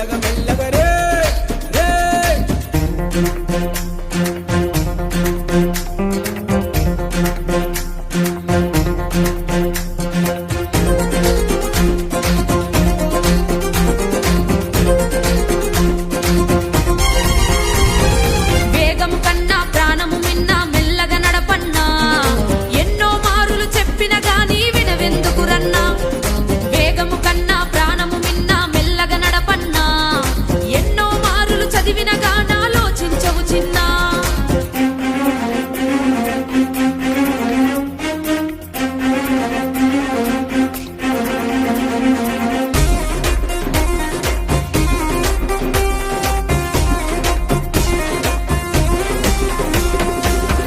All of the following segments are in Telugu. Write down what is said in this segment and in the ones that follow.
మెల్లగా మెల్లగా రే రే వేగము కన్నా ప్రాణము మిన్నా మెల్లగా నడపన్నా ఎన్నో మారులు చెప్పిన గాని వినవెందుకురన్నా వేగము కన్నా ప్రాణము మిన్నా మెల్లగా నడపన్నా ఎన్నో మారులు చదివిన గానాలోచించవు చిన్నా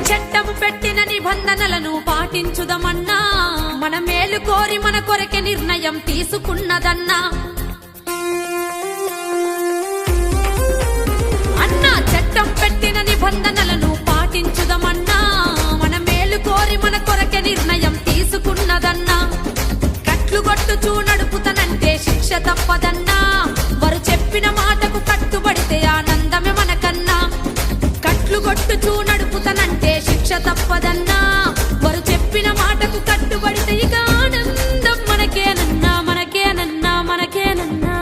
చట్టము పెట్టిన నిబంధనలను పాటించుదమన్నా మన మేలు కోరి మన కొరకే నిర్ణయం తీసుకున్నదన్నా అన్నా చట్టం పెట్టిన నిబంధనలను పాటించుదమన్నా మన మేలు కోరి మన కొరకే నిర్ణయం తీసుకున్నదన్నా కట్లు కొట్టుచూ నడుపుతనంటే శిక్ష తప్పదన్నా వారు చెప్పిన మాటకు కట్టుబడితే ఆనందమే మనకన్నా కట్లు కొట్టుచూ నడుపుతనంటే శిక్ష తప్పదన్నా వారు చెప్పిన మాటకు కట్టుబడితే ఇక ఆనందం మనకేనన్నా మనకేనన్నా మనకేనన్నా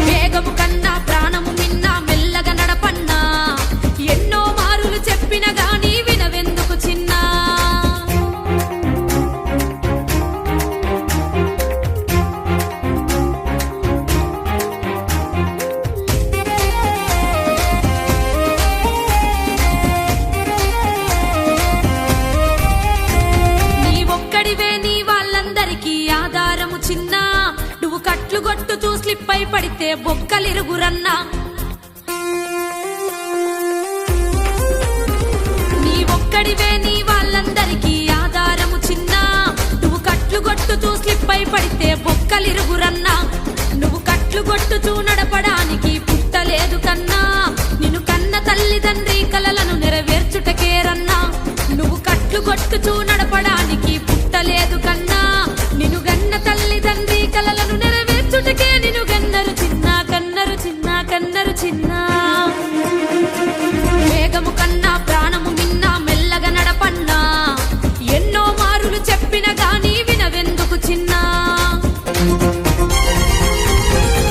వేగము కన్నా ప్రాణము మిన్నా మెల్లగా నడపన్నా ఎన్నో మారులు చెప్పిన గాని వినవెందుకు చిన్నా నీ ఒక్కడివే నీ వాళ్ళందరికీ ఆధారము చిన్నా నువ్వు కట్లు కొట్టుతూ స్లిప్ అయి పడితే బొక్కలిరుగురన్నా నీ ఒక్కడివే నీ వాళ్ళందరికీ ఆధారము చిన్నా నువ్వు కట్లు కొట్టుతూ స్లిప్ అయి పడితే బొక్కలిరుగురన్నా నువ్వు కట్లు కొట్టుతూ నడపడానికి పుట్టలేదు కన్నా నిన్ను కన్న తల్లిదండ్రి కలలను నెరవేర్చుటకేరన్నా నువ్వు కట్లు కొట్టుచూ నడపడానికి పుట్టలేదు కన్నా నిన్ను గన్న తల్లిదండ్రి కలలను నెరవేర్చుటకే నిన్ను గన్నరు చిన్న కన్నరు చిన్న కన్నరు చిన్న వేగము కన్నా ప్రాణము మిన్నా మెల్లగా నడపన్నా ఎన్నో మారులు చెప్పిన గాని వినవెందుకు చిన్నా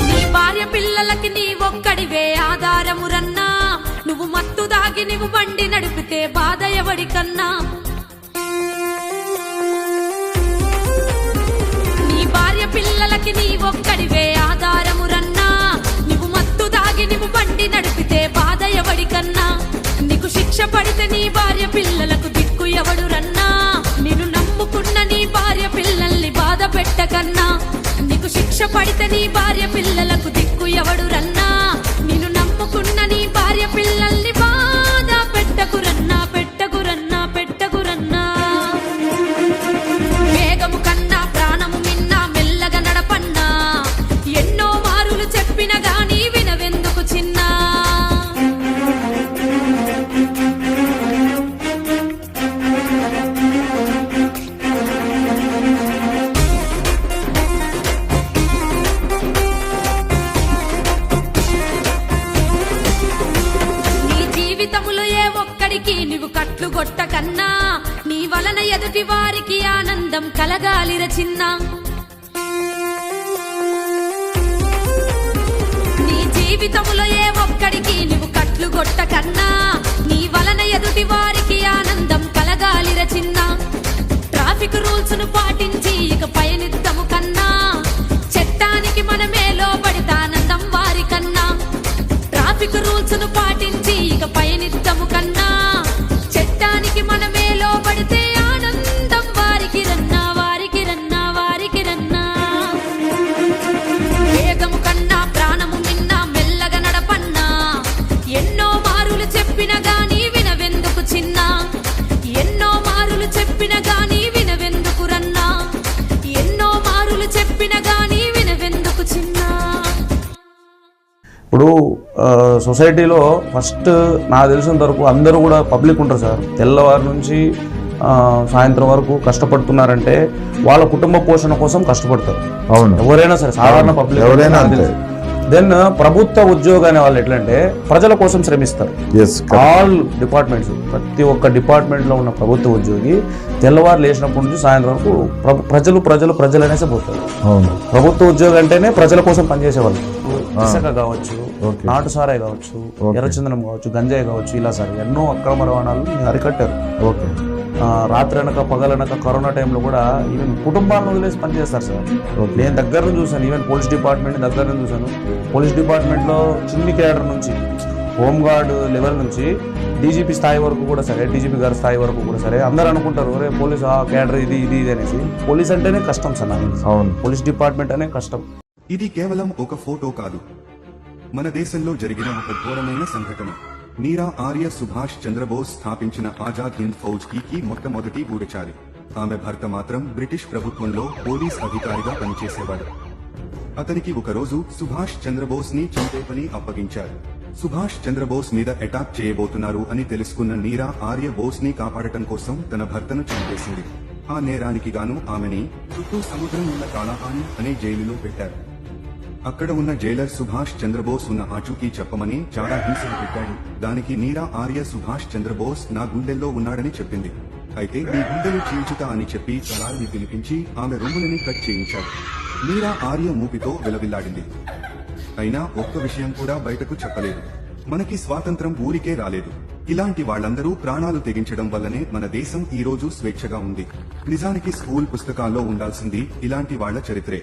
నీ భార్య పిల్లలకి నీ ఒక్కడివే ఆధారమురన్నా నువ్వు మత్తు దాగి నువ్వు బండి నడిపితే బాధ ఎవడికన్నా నీ భార్య పిల్లలకి నీ ఒక్కడివే ఆధారమురన్నా నువ్వు మత్తు దాగి నువ్వు బండి నడిపితే బాధ ఎవడికన్నా నీకు శిక్ష పడితే నీ భార్య పిల్లలకు దిక్కు ఎవడురన్నా నిన్ను నమ్ముకున్న నీ భార్య పిల్లల్ని బాధ పెట్టకన్నా నీకు శిక్ష పడితే నీ భార్య పిల్లలకు దిక్కు ఎవడురన్నా నిన్ను నమ్ముకున్న నీ భార్య పిల్లల్ని బాధ పెట్టకురన్నా పెట్టకురన్నా పెట్టకురన్నా వేగము కన్నా ప్రాణము మిన్నా మెల్లగా నడపన్నా ఎన్నో మారులు చెప్పిన గాని వినవెందుకు చిన్నా నీ జీవితములో ఏ ఒక్కడికి నువ్వు కట్లు కొట్టకన్నా నీ వలన ఎదుటి వారికి ఆనందం కలగాలిర చిన్నా నీ జీవితములో ఏ ఒక్కడికి నువ్వు కట్లు కొట్టకన్నా నీ వలన ఎదుటి వారికి ఆనందం కలగాలిర చిన్నా ట్రాఫిక్ రూల్స్ ను పాటించి ఇక పయనిద్దము కన్నా చట్టానికి మనమే లోబడితే ఆనందం వారికన్నా ట్రాఫిక్ రూల్స్ ను పాటించి ఇక పయనిద్దము కన్నా చట్టానికి మనమే లోబడితే ఆనందం వారికి రన్నా వారికి రన్నా వారికి రన్నా వేగము కన్నా ప్రాణము మిన్నా మెల్లగా నడపన్నా ఎన్నో మారులు చెప్పిన గాని వినవెందుకు చిన్నా ఎన్నో మారులు చెప్పిన గాని వినవెందుకు రన్నా ఎన్నో మారులు చెప్పిన గాని వినవెందుకు చిన్నా ఇప్పుడు సొసైటీలో ఫస్ట్ నాకు తెలిసినంత వరకు అందరూ కూడా పబ్లిక్ ఉంటారు సార్. తెల్లవారి నుంచి సాయంత్రం వరకు కష్టపడుతున్నారంటే వాళ్ళ కుటుంబ పోషణ కోసం కష్టపడతారు. అవును, ఎవరైనా సరే, సాధారణ పబ్లిక్ ఎవరైనా అంతే. దెన్ ప్రభుత్వ ఉద్యోగం అనే వాళ్ళు ఎట్లంటే ప్రజల కోసం శ్రమిస్తారు. ఎస్, ఆల్ డిపార్ట్మెంట్స్, ప్రతి ఒక్క డిపార్ట్మెంట్ లో ఉన్న ప్రభుత్వ ఉద్యోగి తెల్లవారు లేచినప్పటి నుంచి సాయంత్రం వరకు ప్రజలు అనేసి పోతారు. అవును, ప్రభుత్వ ఉద్యోగం అంటేనే ప్రజల కోసం పనిచేసేవాళ్ళు. ఇసుక కావచ్చు, Okay. నాటు సారాయి కావచ్చు, ఎర్రచందనం కావచ్చు, గంజాయి కావచ్చు, ఇలా సార్ ఎన్నో అక్రమ రవాణాలు అరికట్టారు. ఓకే. రాత్రి అనక పగలనక కరోనా టైంలో కూడా ఈవెన్ కుటుంబాలను వదిలేసి పనిచేస్తారు సార్. నేను దగ్గర నుంచి చూసాను, ఈవెన్ పోలీస్ డిపార్ట్మెంట్ దగ్గర నుంచి చూసాను. పోలీస్ డిపార్ట్మెంట్లో చిన్ని క్యాడర్ నుంచి, హోంగార్డ్ లెవెల్ నుంచి డీజీపీ స్థాయి వరకు కూడా సరే, డీజీపీ గారి స్థాయి వరకు కూడా సరే, అందరూ అనుకుంటారు ఒరే పోలీస్ క్యాడర్ ఇది ఇది ఇది అనేసి. పోలీస్ అంటేనే కష్టం సార్ నాకు. అవును, పోలీస్ డిపార్ట్మెంట్ అనే కష్టం. ఇది కేవలం ఒక ఫోటో కాదు, మన దేశంలో జరిగిన ఒక ఘోరమైన సంఘటన. మీరా ఆర్య సుభాష్ చంద్రబోస్ స్థాపించిన ఆజాద్ హింద్ ఫౌజ్ కి మొట్టమొదటి గూఢచారి. ఆమె భర్త మాత్రం బ్రిటిష్ ప్రభుత్వంలో పోలీస్ అధికారిగా పనిచేసేవాడు. అతనికి ఒకరోజు సుభాష్ చంద్రబోస్ ని చంపే పని అప్పగించారు. సుభాష్ చంద్రబోస్ మీద అటాక్ చేయబోతున్నారు అని తెలుసుకున్న మీరా ఆర్య బోస్ ని కాపాడటం కోసం తన భర్తను చంపేసింది. ఆ నేరానికి గాను ఆమెని చుట్టూ సముద్రం ఉన్న కాళహాని అనే జైలులో పెట్టారు. అక్కడ ఉన్న జైలర్ సుభాష్ చంద్రబోస్ ఉన్న ఆచూకీ చెప్పమని చాలా హింసలు పెట్టాడు. దానికి మీరా ఆర్య సుభాష్ చంద్రబోస్ నా గుండెల్లో ఉన్నాడని చెప్పింది. అయితే మీ గుండెలు చీల్చుతా అని చెప్పి తలారిని పిలిపించి ఆమె రొమ్ములని కట్ చేయించాడు. మీరా ఆర్య మూపితో విలవిల్లాడింది. అయినా ఒక్క విషయం కూడా బయటకు చెప్పలేదు. మనకి స్వాతంత్రం ఊరికే రాలేదు. ఇలాంటి వాళ్ళందరూ ప్రాణాలు తెగించడం వల్లనే మన దేశం ఈ రోజు స్వేచ్ఛగా ఉంది. నిజానికి స్కూల్ పుస్తకాల్లో ఉండాల్సింది ఇలాంటి వాళ్ళ చరిత్రే.